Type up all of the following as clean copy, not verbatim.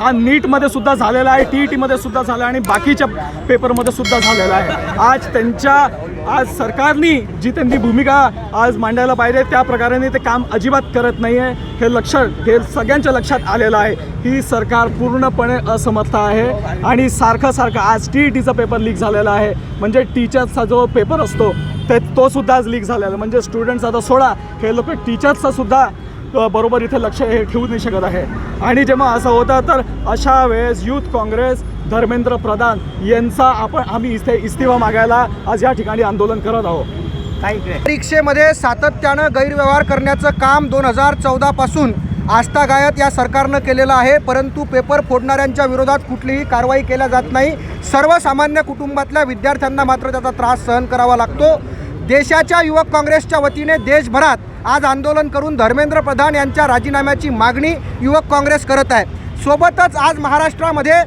हा नीटमध्ये सुद्धा झालेला आहे, TETमध्ये सुद्धा झाला आणि बाकीच्या पेपरमध्ये सुद्धा झालेला आहे। आज सरकारने जी त्यांनी भूमिका आज मांडायला पाहिजे त्या प्रकारे ते काम अजिबात करत नाही आहे। हे सगळ्यांच्या लक्षात आलेलं आहे। ही सरकार पूर्णपणे असमर्थ आहे आणि सारखं आज TETचा पेपर लीक झालेला आहे। म्हणजे टीचर्सचा जो पेपर असतो तो सुद्धा आज लीक झालेला, म्हणजे स्टुडंट्स आता सोडा, हे लोक टीचर्सचा सुद्धा बरोबर इथे लक्ष हे ठेवू नाही शकत आहे। आणि जेव्हा असं होतं तर अशा वेळेस यूथ काँग्रेस धर्मेंद्र प्रधान यांचा आम्ही इथे इस्तीफा मागायला आज या ठिकाणी आंदोलन करत आहोत। परीक्षेमध्ये सातत्यानं गैरव्यवहार करण्याचं काम 2014 पासून आस्थागायत या सरकारनं केलेलं आहे, परंतु पेपर फोडणाऱ्यांच्या विरोधात कुठलीही कारवाई केल्या जात नाही। सर्वसामान्य कुटुंबातल्या विद्यार्थ्यांना मात्र त्याचा त्रास सहन करावा लागतो। देशाच्या युवक काँग्रेसच्या वतीने देशभरात आज आंदोलन करून धर्मेंद्र प्रधान यांच्या राजीनाम्याची मागणी युवक काँग्रेस करत आहे। सोबतच आज महाराष्ट्रामध्ये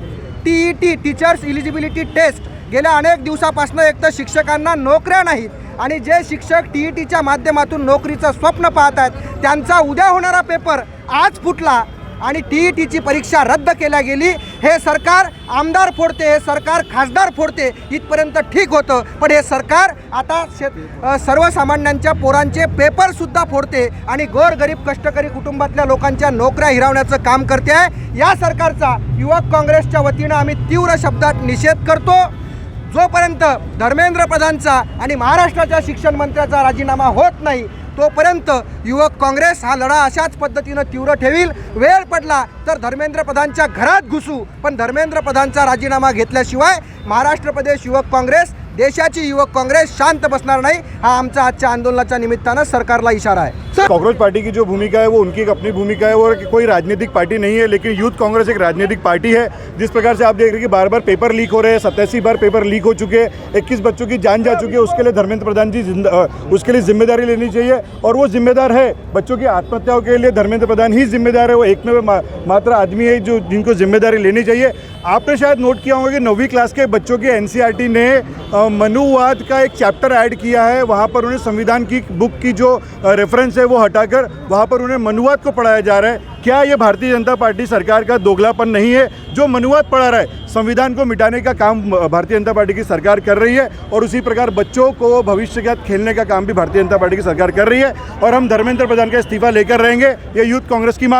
TET टीचर्स इलिजिबिलिटी टेस्ट गेल्या अनेक दिवसापासून एक तर शिक्षकांना नोकऱ्या नाहीत आणि जे शिक्षक TETच्या माध्यमातून नोकरीचं स्वप्न पाहत आहेत त्यांचा उद्या होणारा पेपर आज फुटला आणि TETची परीक्षा रद्द केल्या गेली। हे सरकार आमदार फोडते, हे सरकार खासदार फोडते इथपर्यंत ठीक होतं, पण हे सरकार आता सर्वसामान्यांच्या पोरांचे पेपरसुद्धा फोडते आणि गोरगरीब कष्टकरी कुटुंबातल्या लोकांच्या नोकऱ्या हिरावण्याचं काम करते आहे। या सरकारचा युवक काँग्रेसच्या वतीनं आम्ही तीव्र शब्दात निषेध करतो। जोपर्यंत धर्मेंद्र प्रधानचा आणि महाराष्ट्राच्या शिक्षण मंत्र्याचा राजीनामा होत नाही तोपर्यंत युवक काँग्रेस हा लढा अशाच पद्धतीनं तीव्र ठेवील। वेळ पडला तर धर्मेंद्र प्रधानच्या घरात घुसू, पण धर्मेंद्र प्रधानचा राजीनामा घेतल्याशिवाय महाराष्ट्र प्रदेश युवक काँग्रेस, देशाची युवक काँग्रेस शांत बसणार नाही। हा आमचा आजच्या आंदोलनाच्या निमित्तानं सरकारला इशारा है। कांग्रेस पार्टी की जो भूमिका है वो उनकी एक अपनी भूमिका है और कोई राजनीतिक पार्टी नहीं है, लेकिन यूथ कांग्रेस एक राजनीतिक पार्टी है। जिस प्रकार से आप देख रहे हैं कि बार बार पेपर लीक हो रहे हैं, 87 बार पेपर लीक हो चुके हैं, 21 बच्चों की जान जा चुकी है, उसके लिए धर्मेंद्र प्रधान जी उसके लिए जिम्मेदारी लेनी चाहिए और वो जिम्मेदार है। बच्चों की आत्महत्याओं के लिए धर्मेंद्र प्रधान ही जिम्मेदार है, वो एकमेव मात्र आदमी है जो जिनको जिम्मेदारी लेनी चाहिए। आपने शायद नोट किया होगा कि 9वीं क्लास के बच्चों के NCERT ने मनुवाद का एक चैप्टर ऐड किया है। वहाँ पर उन्हें संविधान की बुक की जो रेफरेंस है वो हटाकर वहाँ पर उन्हें मनुवाद को पढ़ाया जा रहा है। क्या ये भारतीय जनता पार्टी सरकार का दोगलापन नहीं है? जो मनुवाद पढ़ा रहा है, संविधान को मिटाने का काम भारतीय जनता पार्टी की सरकार कर रही है और उसी प्रकार बच्चों को भविष्य के साथ खेलने का काम भी भारतीय जनता पार्टी की सरकार कर रही है और हम धर्मेंद्र प्रधान का इस्तीफा लेकर रहेंगे। ये यूथ कांग्रेस की मांग।